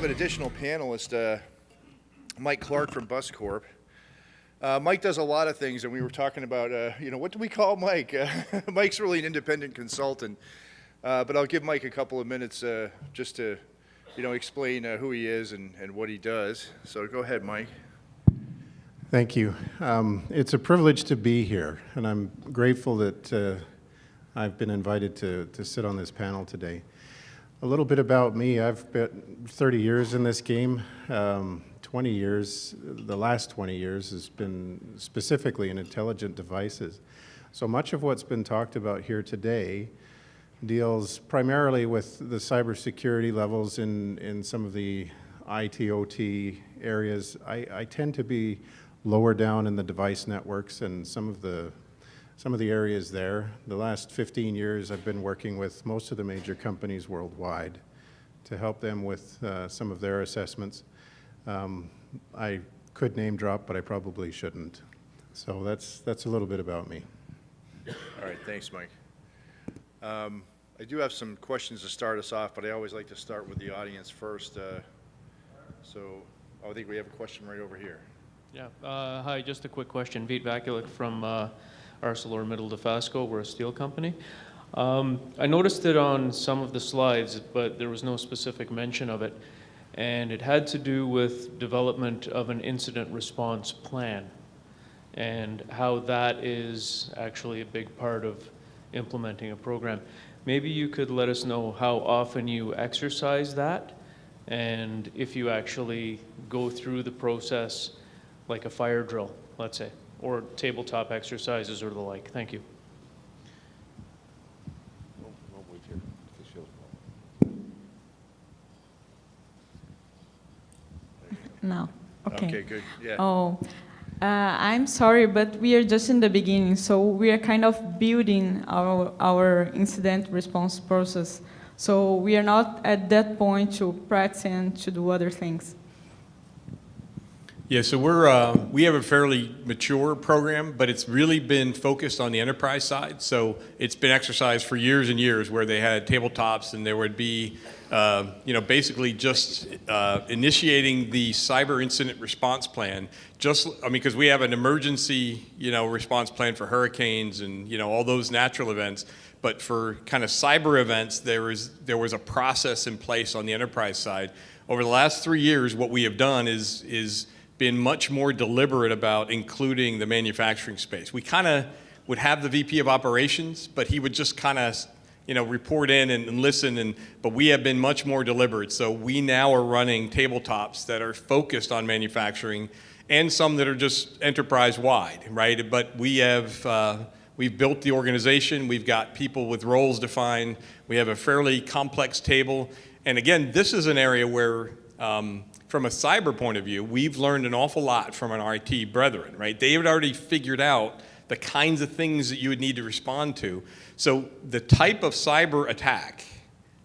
an additional panelist, Mike Clark from Bus Corp. Mike does a lot of things, and we were talking about, what do we call Mike? Mike's really an independent consultant, but I'll give Mike a couple of minutes just to, explain who he is and what he does. So go ahead, Mike. Thank you. It's a privilege to be here, and I'm grateful that I've been invited to sit on this panel today. A little bit about me. I've spent 30 years in this game. 20 years, the last 20 years has been specifically in intelligent devices. So much of what's been talked about here today deals primarily with the cybersecurity levels in some of the IT/OT areas. I tend to be lower down in the device networks and some of the areas there. The last 15 years I've been working with most of the major companies worldwide to help them with some of their assessments. I could name drop, but I probably shouldn't. So that's a little bit about me. All right, thanks, Mike. I do have some questions to start us off, but I always like to start with the audience first. I think we have a question right over here. Yeah, hi, just a quick question. Vít Vakulik from ArcelorMittal Dofasco. We're a steel company. I noticed it on some of the slides, but there was no specific mention of it. And it had to do with development of an incident response plan and how that is actually a big part of implementing a program. Maybe you could let us know how often you exercise that and if you actually go through the process like a fire drill, let's say, or tabletop exercises or the like. Thank you. No. Okay. Okay, good. Yeah. Oh, I'm sorry, but we are just in the beginning, so we are kind of building our incident response process. So we are not at that point to practice and to do other things. Yeah, so we have a fairly mature program, but it's really been focused on the enterprise side. So it's been exercised for years and years where they had tabletops and there would be, basically just initiating the cyber incident response plan. Because we have an emergency, response plan for hurricanes and, all those natural events. But for kind of cyber events, there was a process in place on the enterprise side. Over the last 3 years, what we have done is been much more deliberate about including the manufacturing space. We kind of would have the VP of operations, but he would just kind of, report in and listen. But we have been much more deliberate. So we now are running tabletops that are focused on manufacturing, and some that are just enterprise-wide, right? But we've built the organization. We've got people with roles defined. We have a fairly complex table. And again, this is an area where, from a cyber point of view, we've learned an awful lot from our IT brethren, right? They had already figured out the kinds of things that you would need to respond to. So the type of cyber attack,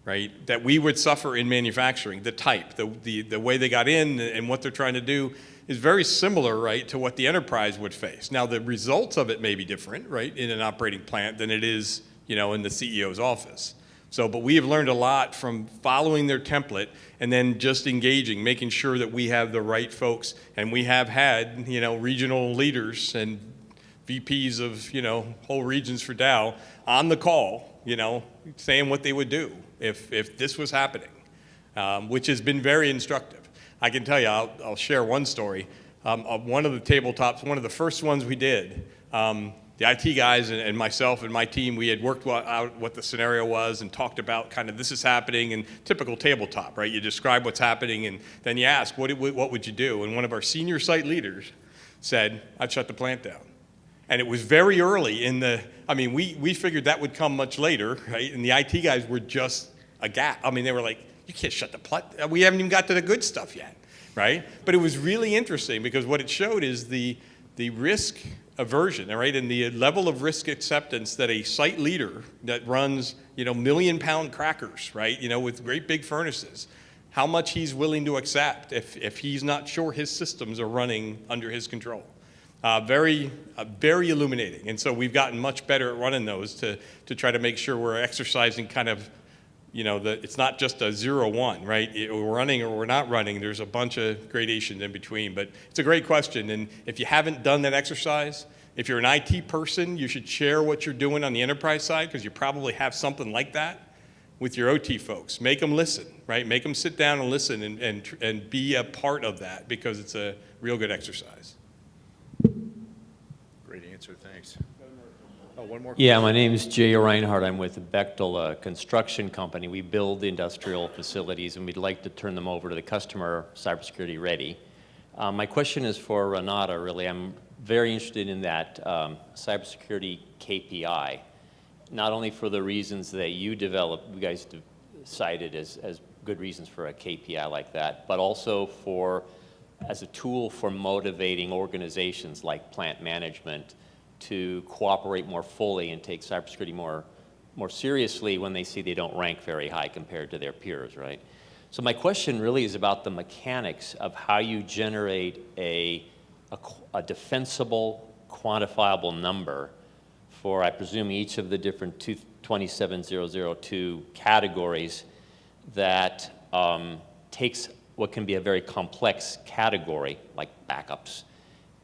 right, that we would suffer in manufacturing, the way they got in and what they're trying to do is very similar, right, to what the enterprise would face. Now, the results of it may be different, right, in an operating plant than it is, in the CEO's office. But we have learned a lot from following their template and then just engaging, making sure that we have the right folks. And we have had, regional leaders and VPs of, whole regions for Dow on the call, saying what they would do if this was happening, which has been very instructive. I can tell you, I'll share one story. One of the tabletops, one of the first ones we did, the IT guys and myself and my team, we had worked out what the scenario was and talked about kind of this is happening and typical tabletop, right? You describe what's happening and then you ask, what would you do? And one of our senior site leaders said, I'd shut the plant down. And it was very early we figured that would come much later, right? And the IT guys were just aghast. They were like, you can't shut the plant. We haven't even got to the good stuff yet, right? But it was really interesting because what it showed is the risk aversion, all right, and the level of risk acceptance that a site leader that runs, million-pound crackers, right, with great big furnaces, how much he's willing to accept if he's not sure his systems are running under his control. Very illuminating. And so we've gotten much better at running those to try to make sure we're exercising kind of it's not just a 0-1, right? We're running or we're not running. There's a bunch of gradations in between. But it's a great question. And if you haven't done that exercise, if you're an IT person, you should share what you're doing on the enterprise side, because you probably have something like that with your OT folks. Make them listen, right? Make them sit down and listen and be a part of that, because it's a real good exercise. Great answer, thanks. Oh, one more Yeah, question. my name is Jay Reinhardt. I'm with Bechtel, a construction company. We build industrial facilities, and we'd like to turn them over to the customer cybersecurity ready. My question is for Renata, really. I'm very interested in that cybersecurity KPI, not only for the reasons that you guys cited as good reasons for a KPI like that, but also as a tool for motivating organizations like plant management to cooperate more fully and take cybersecurity more seriously when they see they don't rank very high compared to their peers, right? So my question really is about the mechanics of how you generate a defensible, quantifiable number for, I presume, each of the different 27002 categories that takes what can be a very complex category, like backups,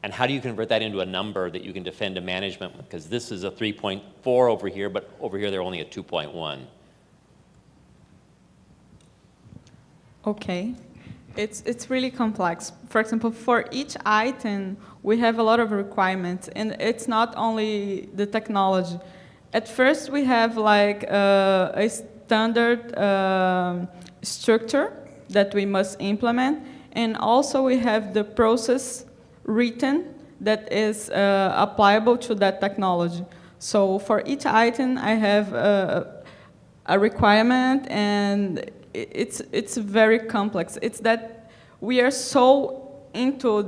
and how do you convert that into a number that you can defend to management? Because this is a 3.4 over here, but over here they're only a 2.1. Okay. It's really complex. For example, for each item, we have a lot of requirements, and it's not only the technology. At first, we have like a standard structure that we must implement, and also we have the process written that is applicable to that technology. So for each item, I have a requirement, and it's very complex. It's that we are so into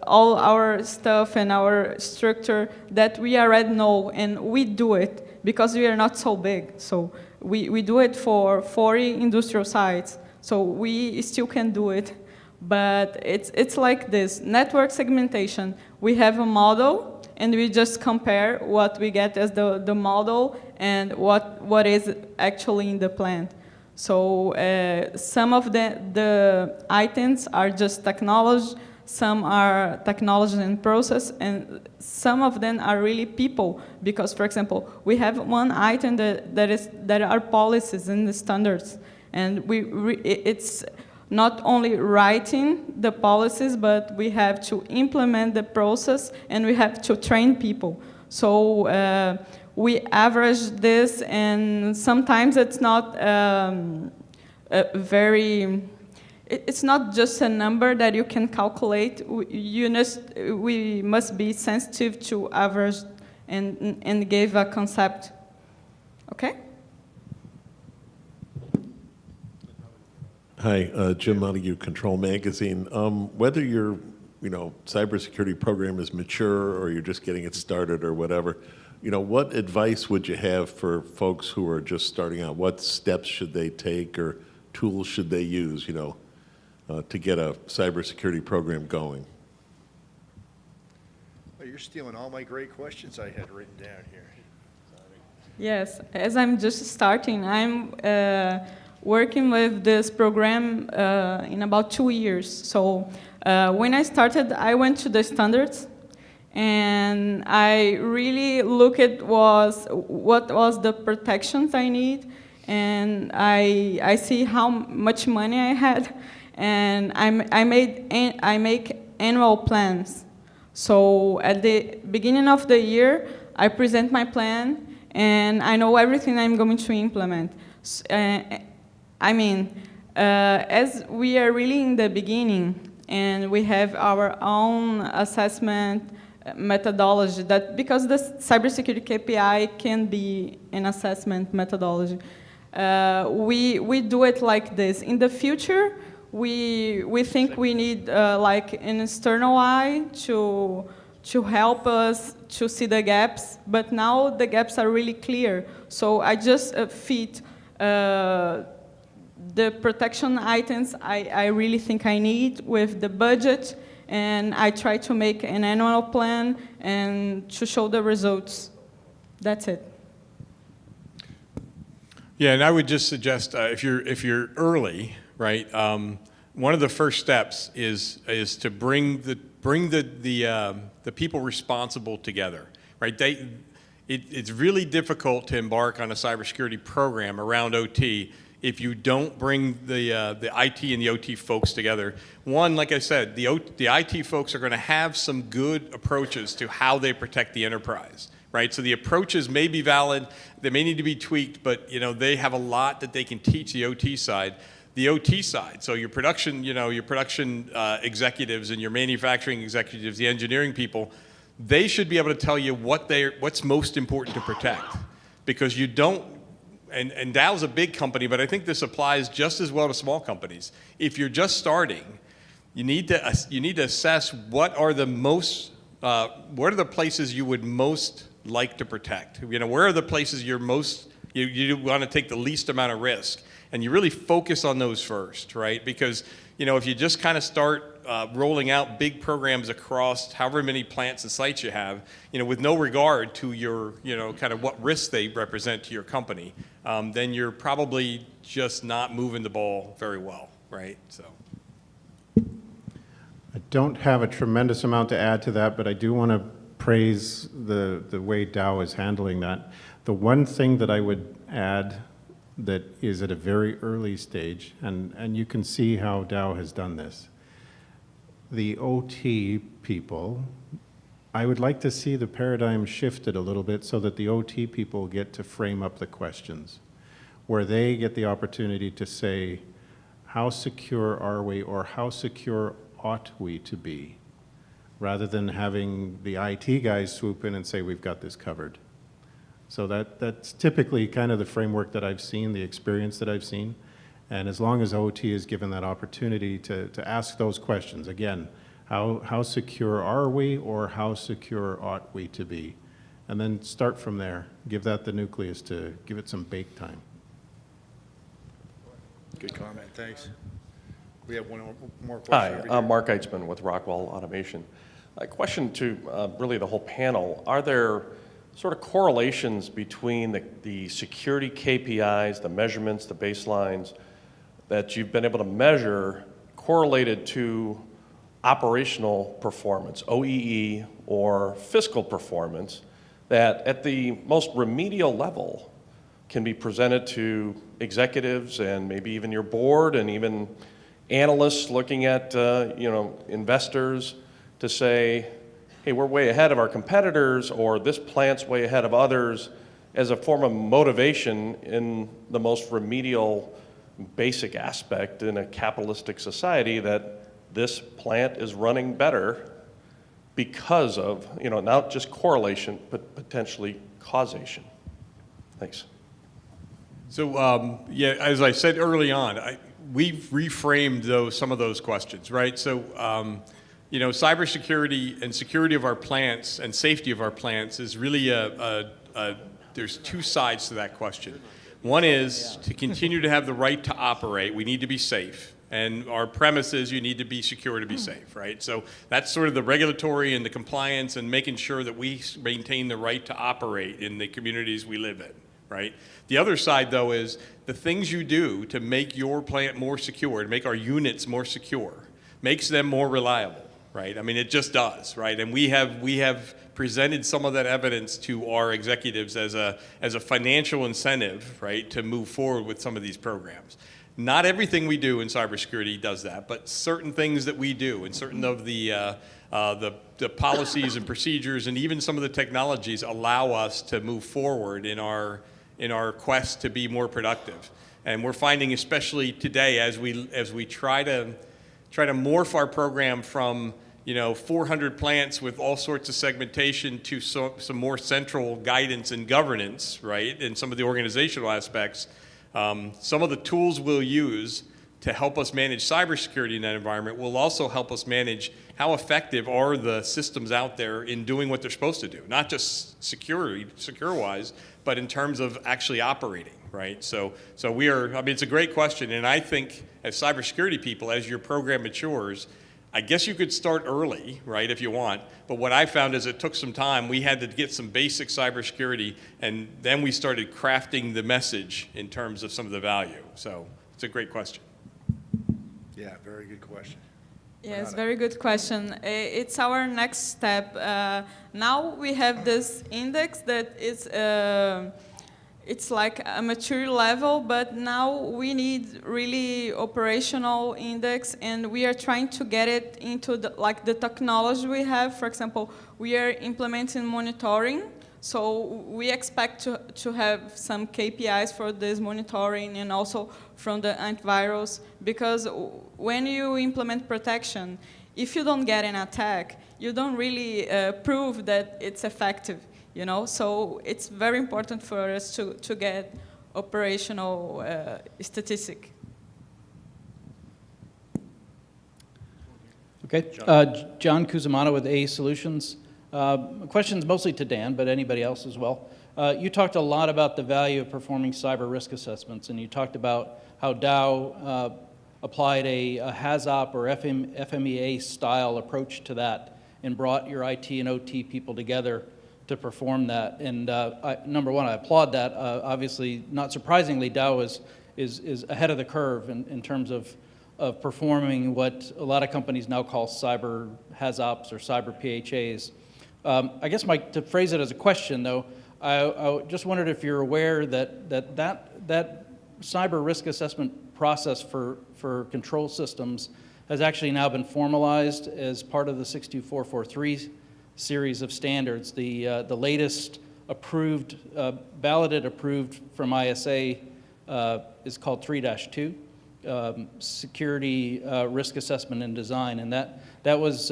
all our stuff and our structure that we already know, and we do it because we are not so big. So we do it for 40 industrial sites, so we still can do it. But it's like this, network segmentation. We have a model, and we just compare what we get as the model and what is actually in the plant. So some of the items are just technology, some are technology and process, and some of them are really people. Because, for example, we have one item that are policies and the standards, and it's not only writing the policies, but we have to implement the process, and we have to train people. So we average this, and sometimes it's not it's not just a number that you can calculate. We must be sensitive to average and give a concept. Okay? Hi, Jim Montague, Control Magazine. Whether your cybersecurity program is mature or you're just getting it started or whatever, what advice would you have for folks who are just starting out? What steps should they take or tools should they use, to get a cybersecurity program going? Oh, you're stealing all my great questions I had written down here. Yes, as I'm just starting, I'm working with this program in about 2 years. So when I started, I went to the standards, and I really looked at what was the protections I need, and I see how much money I had, and I make annual plans. So at the beginning of the year, I present my plan, and I know everything I'm going to implement. As we are really in the beginning, and we have our own assessment methodology, because the cybersecurity KPI can be an assessment methodology. We do it like this. In the future, we think we need like an external eye to help us to see the gaps, but now the gaps are really clear. So I just fit the protection items I really think I need with the budget, and I try to make an annual plan and to show the results. That's it. Yeah, and I would just suggest if you're early, right? One of the first steps is to bring the people responsible together, right? It's really difficult to embark on a cybersecurity program around OT if you don't bring the IT and the OT folks together. One, like I said, the IT folks are going to have some good approaches to how they protect the enterprise, right? So the approaches may be valid, they may need to be tweaked, but they have a lot that they can teach the OT side. The OT side, so your production, executives and your manufacturing executives, the engineering people, they should be able to tell you what's most important to protect, because you don't. And Dow's a big company, but I think this applies just as well to small companies. If you're just starting, you need to assess what are the places you would most like to protect. Where are the places you want to take the least amount of risk, and you really focus on those first, right? Because if you just kind of start rolling out big programs across however many plants and sites you have, with no regard to your, kind of what risks they represent to your company, then you're probably just not moving the ball very well, right? So. I don't have a tremendous amount to add to that, but I do want to praise the way Dow is handling that. The one thing that I would add that is at a very early stage, and you can see how Dow has done this. The OT people, I would like to see the paradigm shifted a little bit so that the OT people get to frame up the questions, where they get the opportunity to say, how secure are we, or how secure ought we to be, rather than having the IT guys swoop in and say, we've got this covered. So that's typically kind of the framework that I've seen, the experience that I've seen. And as long as OT is given that opportunity to ask those questions, again, how secure are we, or how secure ought we to be? And then start from there. Give that the nucleus to give it some bake time. Good comment, thanks. We have one more question. Hi, over I'm here. Mark Eitzman with Rockwell Automation. A question to really the whole panel. Are there sort of correlations between the security KPIs, the measurements, the baselines that you've been able to measure correlated to operational performance, OEE, or fiscal performance, that at the most remedial level can be presented to executives and maybe even your board and even analysts looking at investors to say, hey, we're way ahead of our competitors, or this plant's way ahead of others, as a form of motivation in the most remedial basic aspect in a capitalistic society, that this plant is running better because of, not just correlation, but potentially causation. Thanks. So, as I said early on, we've reframed some of those questions, right? So, cybersecurity and security of our plants and safety of our plants is really there's two sides to that question. One is to continue to have the right to operate. We need to be safe. And our premise is you need to be secure to be safe, right? So that's sort of the regulatory and the compliance and making sure that we maintain the right to operate in the communities we live in, right? The other side, though, is the things you do to make your plant more secure, to make our units more secure, makes them more reliable, right? I mean, it just does, right? And we have presented some of that evidence to our executives as a financial incentive, right, to move forward with some of these programs. Not everything we do in cybersecurity does that, but certain things that we do and certain of the policies and procedures and even some of the technologies allow us to move forward in our quest to be more productive. And we're finding, especially today, as we try to morph our program from 400 plants with all sorts of segmentation to some more central guidance and governance, right, and some of the organizational aspects. Some of the tools we'll use to help us manage cybersecurity in that environment will also help us manage how effective are the systems out there in doing what they're supposed to do, not just secure-wise, but in terms of actually operating, right? So it's a great question, and I think as cybersecurity people, as your program matures, I guess you could start early, right, if you want. But what I found is it took some time. We had to get some basic cybersecurity, and then we started crafting the message in terms of some of the value. So it's a great question. Yeah, very good question. Yes, very good question. It's our next step. Now we have this index that is it's like a mature level, but now we need really operational index, and we are trying to get it into the technology we have. For example, we are implementing monitoring, so we expect to have some KPIs for this monitoring and also from the antivirals, because when you implement protection, if you don't get an attack, you don't really prove that it's effective. So it's very important for us to get operational statistic. Okay, John Cusimano with A Solutions. Questions mostly to Dan, but anybody else as well. You talked a lot about the value of performing cyber risk assessments, and you talked about how Dow applied a HAZOP or FMEA style approach to that and brought your IT and OT people together to perform that. And number one, I applaud that. Obviously, not surprisingly, Dow is ahead of the curve in terms of performing what a lot of companies now call cyber HAZOPs or cyber PHAs. I guess, Mike, to phrase it as a question, though, I just wondered if you're aware that cyber risk assessment process for control systems has actually now been formalized as part of the 62443 series of standards. The latest approved, balloted approved from ISA is called 3-2, Security Risk Assessment and Design, and that was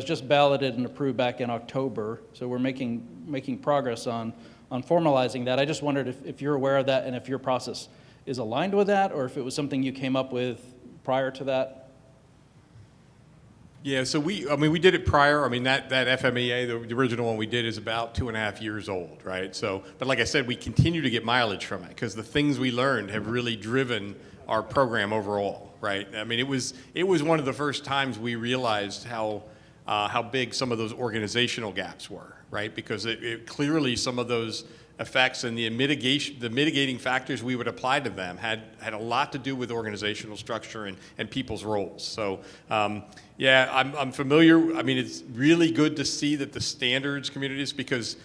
just balloted and approved back in October. So we're making progress on formalizing that. I just wondered if you're aware of that and if your process is aligned with that, or if it was something you came up with prior to that. Yeah, so we did it prior. I mean, that FMEA, the original one we did, is about 2.5 years old, right? So, but like I said, we continue to get mileage from it because the things we learned have really driven our program overall, right? I mean, it was one of the first times we realized how big some of those organizational gaps were, right? Because it clearly some of those effects and the mitigating factors we would apply to them had a lot to do with organizational structure and people's roles. So yeah, I'm familiar. I mean, it's really good to see that the standards communities, because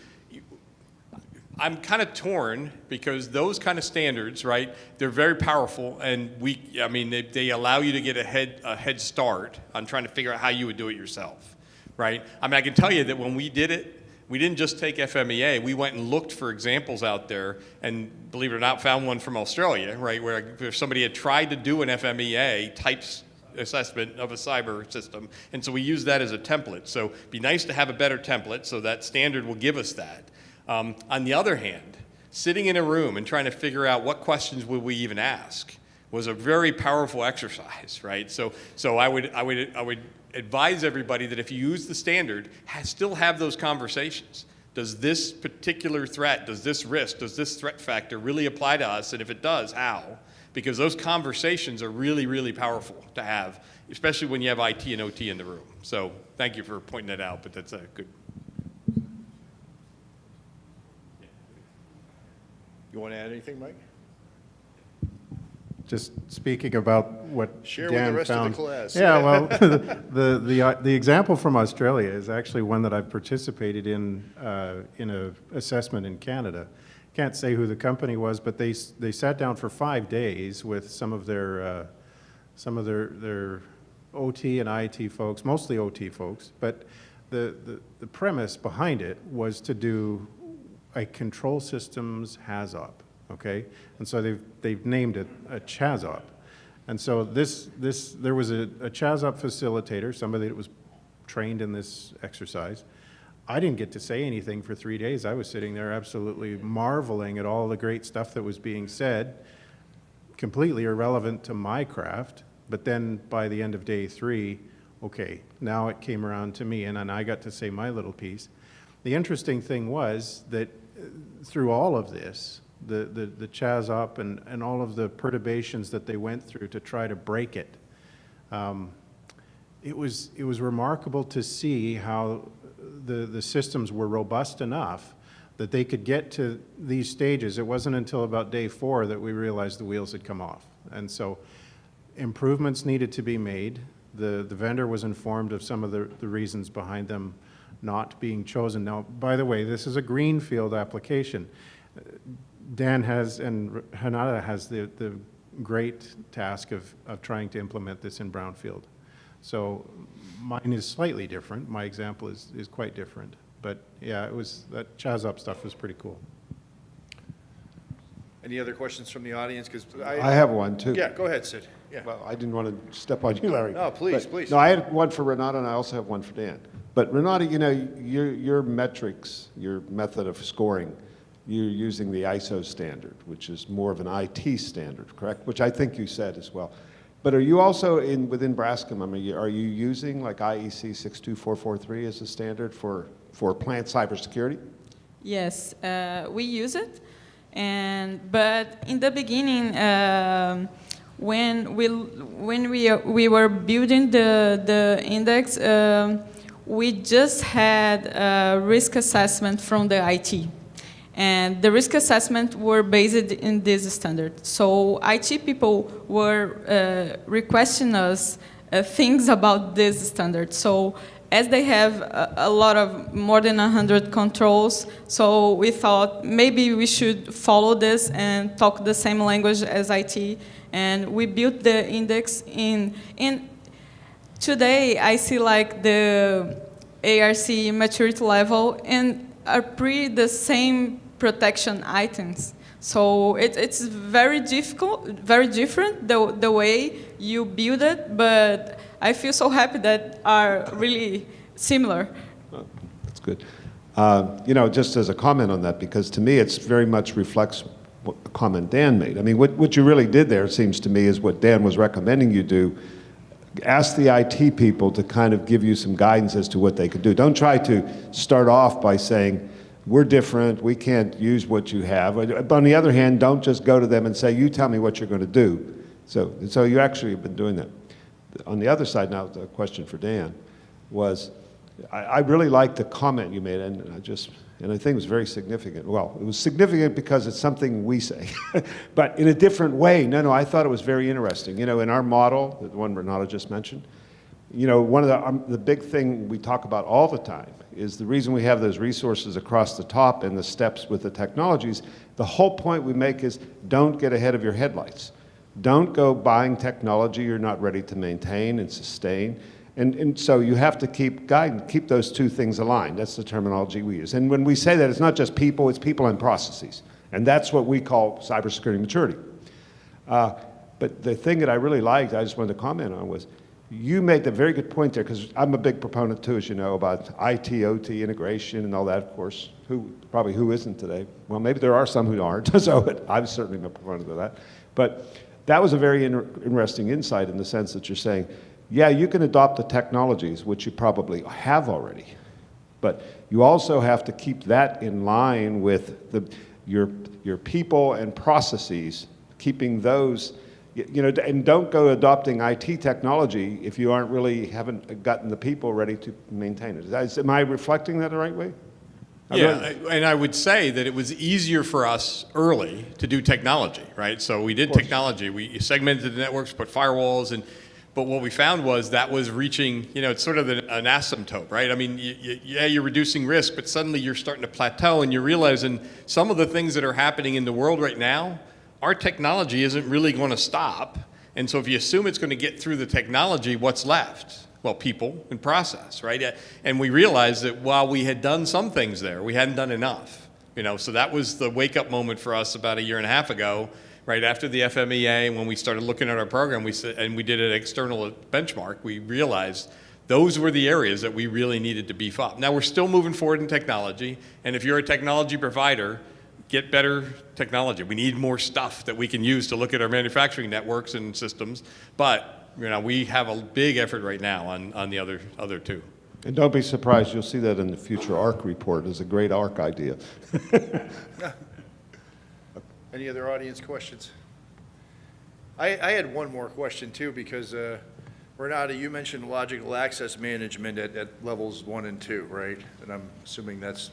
I'm kind of torn because those kind of standards, right, they're very powerful, and they allow you to get a head start on trying to figure out how you would do it yourself, right? I mean, I can tell you that when we did it, we didn't just take FMEA, we went and looked for examples out there, and believe it or not, found one from Australia, right, where somebody had tried to do an FMEA types assessment of a cyber system, and so we use that as a template. So it'd be nice to have a better template, so that standard will give us that. On the other hand, sitting in a room and trying to figure out what questions would we even ask was a very powerful exercise, right? So I would advise everybody that if you use the standard, still have those conversations. Does this particular threat, does this risk, does this threat factor really apply to us? And if it does, how? Because those conversations are really, really powerful to have, especially when you have IT and OT in the room. So thank you for pointing that out, but that's a good. You want to add anything, Mike? Just speaking about what Share Dan with the rest found. of the class. Yeah, well, the example from Australia is actually one that I've participated in a assessment in Canada. Can't say who the company was, but they sat down for 5 days with some of their OT and IT folks, mostly OT folks. But the premise behind it was to do a control systems HAZOP. Okay, and so they've named it a CHAZOP, and so there was a CHAZOP facilitator, somebody that was trained in this exercise. I didn't get to say anything for 3 days. I was sitting there absolutely marveling at all the great stuff that was being said, completely irrelevant to my craft. But then by the end of day 3, okay, now it came around to me, and then I got to say my little piece. The interesting thing was that through all of this, the CHAZOP and all of the perturbations that they went through to try to break it, it was remarkable to see how the systems were robust enough that they could get to these stages. It wasn't until about day 4 that we realized the wheels had come off. And so improvements needed to be made. The vendor was informed of some of the reasons behind them not being chosen. Now, by the way, this is a greenfield application. Dan has, and Hanada has the great task of trying to implement this in brownfield. So mine is slightly different. My example is quite different. But yeah, that Chaz Up stuff was pretty cool. Any other questions from the audience? Because I have one, too. Yeah, go ahead, Sid. Yeah. Well, I didn't want to step on you, Larry. No, please, But- please. No, I had one for Renata, and I also have one for Dan. But Renata, you know, your metrics, your method of scoring, you're using the ISO standard, which is more of an IT standard, correct? Which I think you said as well. But are you also within Brascom? I mean, are you using like IEC 62443 as a standard for plant cybersecurity? Yes, we use it, but in the beginning, when we were building the index, we just had a risk assessment from the IT, and the risk assessment were based in this standard. So IT people were requesting us things about this standard. So as they have a lot of more than 100 controls, so we thought maybe we should follow this and talk the same language as IT, and we built the index in today I see like the ARC maturity level and are pretty the same protection items. So it's very different the way you build it, but I feel so happy that are really similar. That's good. You know, just as a comment on that, because to me it's very much reflects what the comment Dan made. I mean, what you really did there, it seems to me, is what Dan was recommending you do. Ask the IT people to kind of give you some guidance as to what they could do. Don't try to start off by saying, we're different, we can't use what you have. But on the other hand, don't just go to them and say, you tell me what you're going to do. So you actually have been doing that. On the other side now, the question for Dan was, I really liked the comment you made, and I think it was very significant. Well, it was significant because it's something we say, but in a different way. No, I thought it was very interesting. You know, in our model, the one Renata just mentioned, you know, one of the big thing we talk about all the time is the reason we have those resources across the top and the steps with the technologies. The whole point we make is don't get ahead of your headlights. Don't go buying technology you're not ready to maintain and sustain. And so you have to keep those two things aligned. That's the terminology we use. And when we say that, it's not just people, it's people and processes. And that's what we call cybersecurity maturity. But the thing that I really liked, I just wanted to comment on, was you made a very good point there, because I'm a big proponent too, as you know, about IT, OT integration and all that, of course. Who isn't today? Well, maybe there are some who aren't, so I'm certainly a proponent of that. But that was a very interesting insight in the sense that you're saying, yeah, you can adopt the technologies, which you probably have already, but you also have to keep that in line with your people and processes, keeping those, you know, and don't go adopting IT technology if you haven't gotten the people ready to maintain it. Am I reflecting that the right way? Yeah, and I would say that it was easier for us early to do technology, right? So we did technology. We segmented the networks, put firewalls, but what we found was that was reaching, you know, it's sort of an asymptote, right? I mean, you're reducing risk, but suddenly you're starting to plateau and you're realizing some of the things that are happening in the world right now, our technology isn't really going to stop. And so if you assume it's going to get through the technology, what's left? Well, people and process, right? And we realized that while we had done some things there, we hadn't done enough. You know, so that was the wake-up moment for us about a year and a half ago, right after the FMEA, when we started looking at our program, we did an external benchmark, we realized those were the areas that we really needed to beef up. Now, we're still moving forward in technology, and if you're a technology provider, get better technology. We need more stuff that we can use to look at our manufacturing networks and systems, but you know, we have a big effort right now on the other two. And don't be surprised, you'll see that in the future ARC report. It's a great ARC idea. Any other audience questions? I had one more question too, because Renata, you mentioned logical access management at levels 1 and 2, right? And I'm assuming that's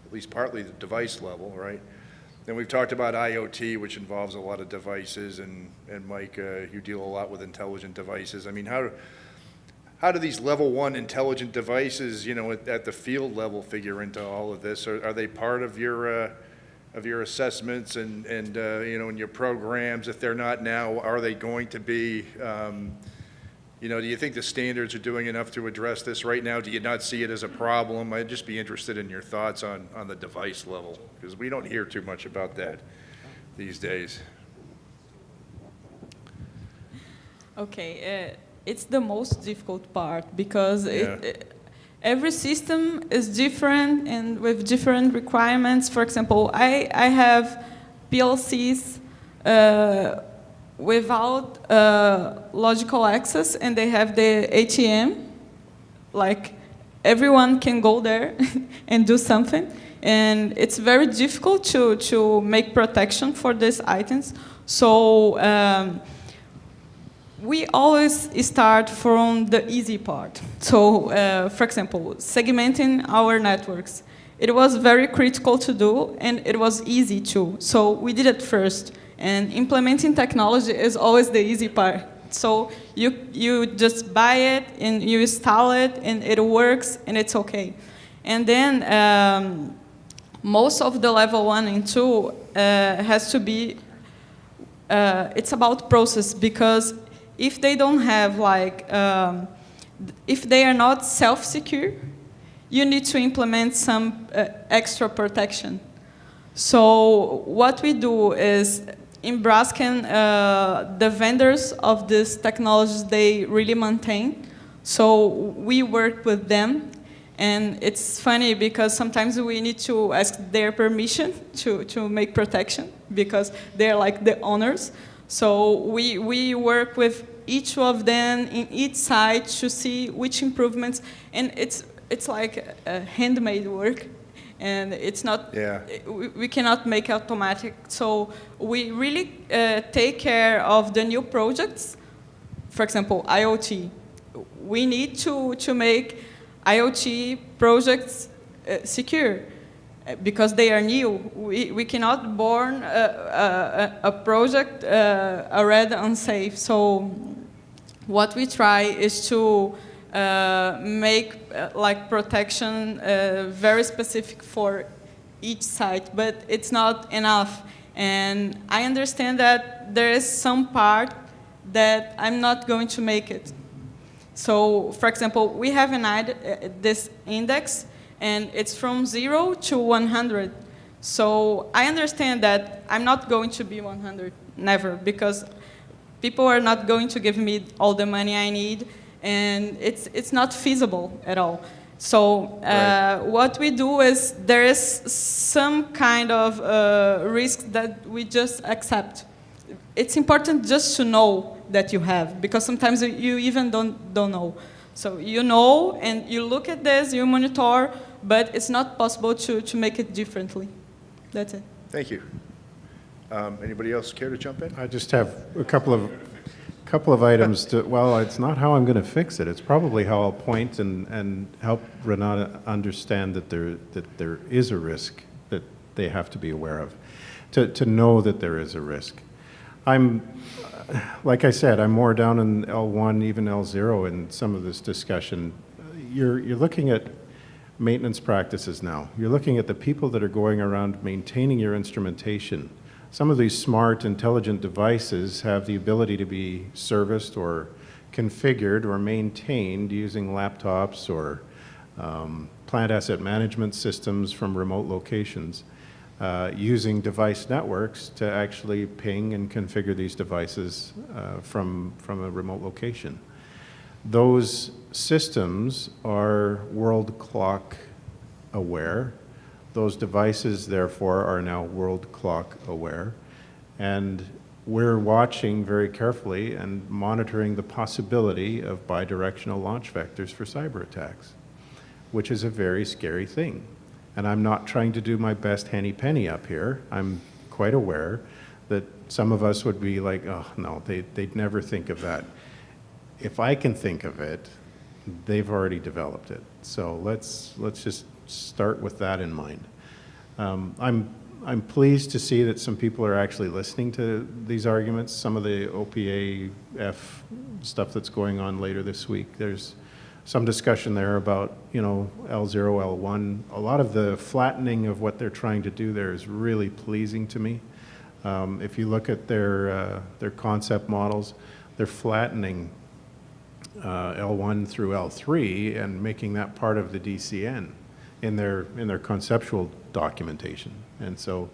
at least partly the device level, right? Then we've talked about IoT, which involves a lot of devices, and Mike, you deal a lot with intelligent devices. I mean, how do these level 1 intelligent devices, you know, at the field level figure into all of this? Are they part of your assessments and you know, in your programs? If they're not now, are they going to be? You know, do you think the standards are doing enough to address this right now? Do you not see it as a problem? I'd just be interested in your thoughts on the device level, because we don't hear too much about that these days. Okay, it's the most difficult part because every system is different and with different requirements. For example, I have PLCs without logical access, and they have the ATM. Like, everyone can go there and do something. And it's very difficult to make protection for these items. So we always start from the easy part. So, for example, segmenting our networks. It was very critical to do, and it was easy too. So we did it first. And implementing technology is always the easy part. So you just buy it, and you install it, and it works, and it's okay. And then most of the level 1 and 2 has to be, it's about process, because if they don't have, like, if they are not self-secure, you need to implement some extra protection. So what we do is, in Braskem, the vendors of these technologies, they really maintain. So we work with them. And it's funny because sometimes we need to ask their permission to make protection, because they're like the owners. So we work with each of them in each site to see which improvements. And it's like a handmade work. And it's not, we cannot make automatic. So we really take care of the new projects. For example, IoT. We need to make IoT projects secure, because they are new. We cannot born a project already unsafe. So what we try is to make like protection very specific for each site, but it's not enough. And I understand that there is some part that I'm not going to make it. So, for example, we have this index, and it's from 0 to 100. So I understand that I'm not going to be 100, never, because people are not going to give me all the money I need, and it's not feasible at all. So what we do is, there is some kind of risk that we just accept. It's important just to know that you have, because sometimes you even don't know. So you know, and you look at this, you monitor, but it's not possible to make it differently. That's it. Thank you. Anybody else care to jump in? I just have a couple of items to, well, it's not how I'm going to fix it. It's probably how I'll point and help Renata understand that there is a risk that they have to be aware of, to know that there is a risk. Like I said, I'm more down in L1, even L0 in some of this discussion. You're looking at maintenance practices now. You're looking at the people that are going around maintaining your instrumentation. Some of these smart, intelligent devices have the ability to be serviced or configured or maintained using laptops or plant asset management systems from remote locations, using device networks to actually ping and configure these devices from a remote location. Those systems are world clock aware. Those devices, therefore, are now world clock aware. And we're watching very carefully and monitoring the possibility of bidirectional launch vectors for cyber attacks, which is a very scary thing. And I'm not trying to do my best henny penny up here. I'm quite aware that some of us would be like, oh, no, they'd never think of that. if I can think of it, they've already developed it. So let's just start with that in mind. I'm pleased to see that some people are actually listening to these arguments. Some of the OPAF stuff that's going on later this week. There's some discussion there about, you know, L0, L1. A lot of the flattening of what they're trying to do there is really pleasing to me. If you look at their concept models, they're flattening L1 through L3 and making that part of the DCN in their conceptual documentation. And so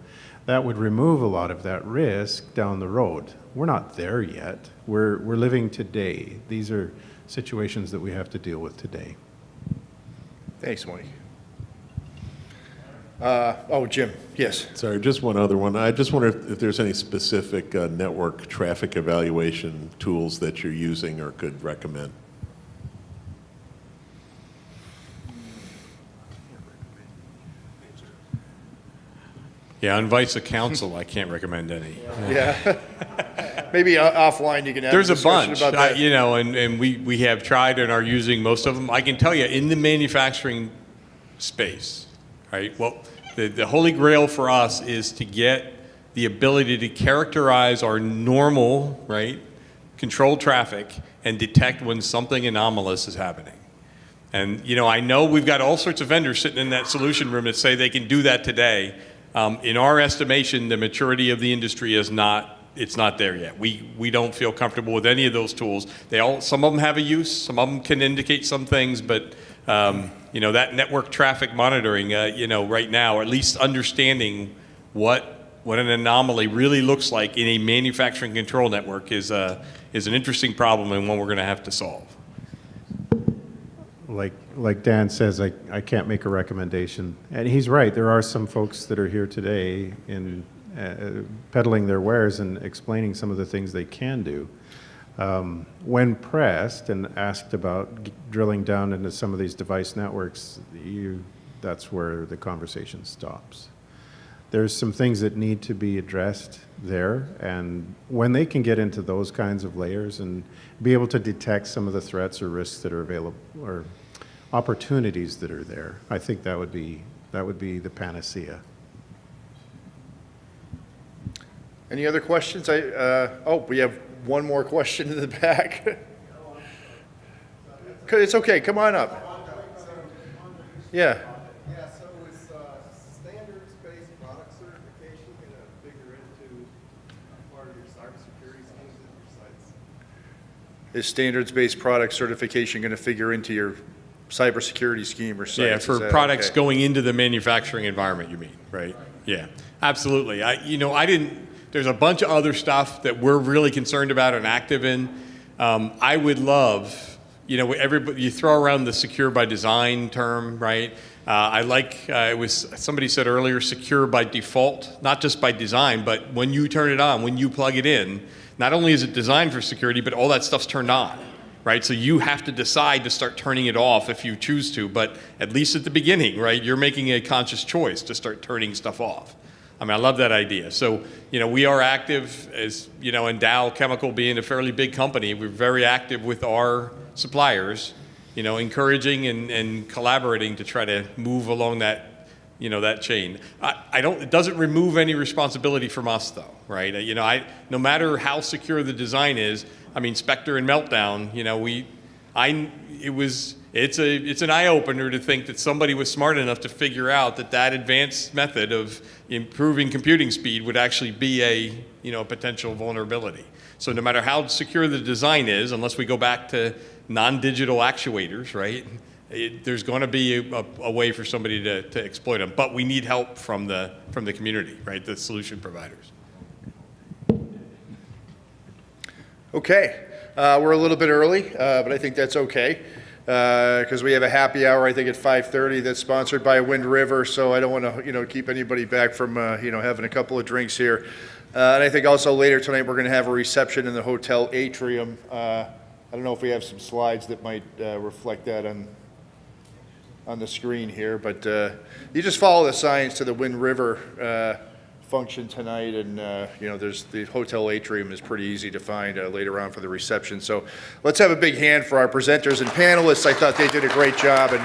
that would remove a lot of that risk down the road. We're not there yet. We're living today. These are situations that we have to deal with today. Thanks, Mike. Jim, yes. Sorry, just one other one. I just wonder if there's any specific network traffic evaluation tools that you're using or could recommend. Yeah, on advice of counsel, I can't recommend any. Yeah. Maybe offline you can have There's a a discussion bunch, about that. you know, and we have tried and are using most of them. I can tell you, in the manufacturing space, right, well, the holy grail for us is to get the ability to characterize our normal, right, controlled traffic and detect when something anomalous is happening. And, you know, I know we've got all sorts of vendors sitting in that solution room that say they can do that today. In our estimation, the maturity of the industry is not, it's not there yet. We don't feel comfortable with any of those tools. Some of them have a use, some of them can indicate some things, but you know, that network traffic monitoring, you know, right now, or at least understanding what an anomaly really looks like in a manufacturing control network is an interesting problem and one we're going to have to solve. Like Dan says, I can't make a recommendation. And he's right, there are some folks that are here today in peddling their wares and explaining some of the things they can do. When pressed and asked about drilling down into some of these device networks, that's where the conversation stops. There's some things that need to be addressed there, and when they can get into those kinds of layers and be able to detect some of the threats or risks that are available, or opportunities that are there, I think that would be the panacea. Any other questions? We have one more question in the back. It's okay, come on up. Yeah. Yeah, so is standards-based product certification going to figure into part of your cybersecurity schemes at your sites? Is standards-based product certification going to figure into your cybersecurity scheme or sites? Yeah, Is for that products okay? going into the manufacturing environment, you mean, right? Yeah, absolutely. There's a bunch of other stuff that we're really concerned about and active in. I would love, you know, everybody, you throw around the secure by design term, right? I like, it was, somebody said earlier, secure by default, not just by design, but when you turn it on, when you plug it in, not only is it designed for security, but all that stuff's turned on, right? So you have to decide to start turning it off if you choose to, but at least at the beginning, right? You're making a conscious choice to start turning stuff off. I mean, I love that idea. So, you know, we are active as, you know, and Dow Chemical being a fairly big company, we're very active with our suppliers, you know, encouraging and collaborating to try to move along that, you know, that chain. It doesn't remove any responsibility from us though, right? You know, no matter how secure the design is, I mean, Spectre and Meltdown, you know, it's an eye-opener to think that somebody was smart enough to figure out that advanced method of improving computing speed would actually be a potential vulnerability. So no matter how secure the design is, unless we go back to non-digital actuators, right, there's going to be a way for somebody to exploit them. But we need help from the community, right, the solution providers. Okay, we're a little bit early, but I think that's okay. Because we have a happy hour, I think, at 5:30 that's sponsored by Wind River, so I don't want to, keep anybody back from, having a couple of drinks here. And I think also later tonight we're going to have a reception in the hotel atrium. I don't know if we have some slides that might reflect that on the screen here, but you just follow the signs to the Wind River function tonight, and you know, there's the hotel atrium is pretty easy to find later on for the reception. So let's have a big hand for our presenters and panelists. I thought they did a great job, and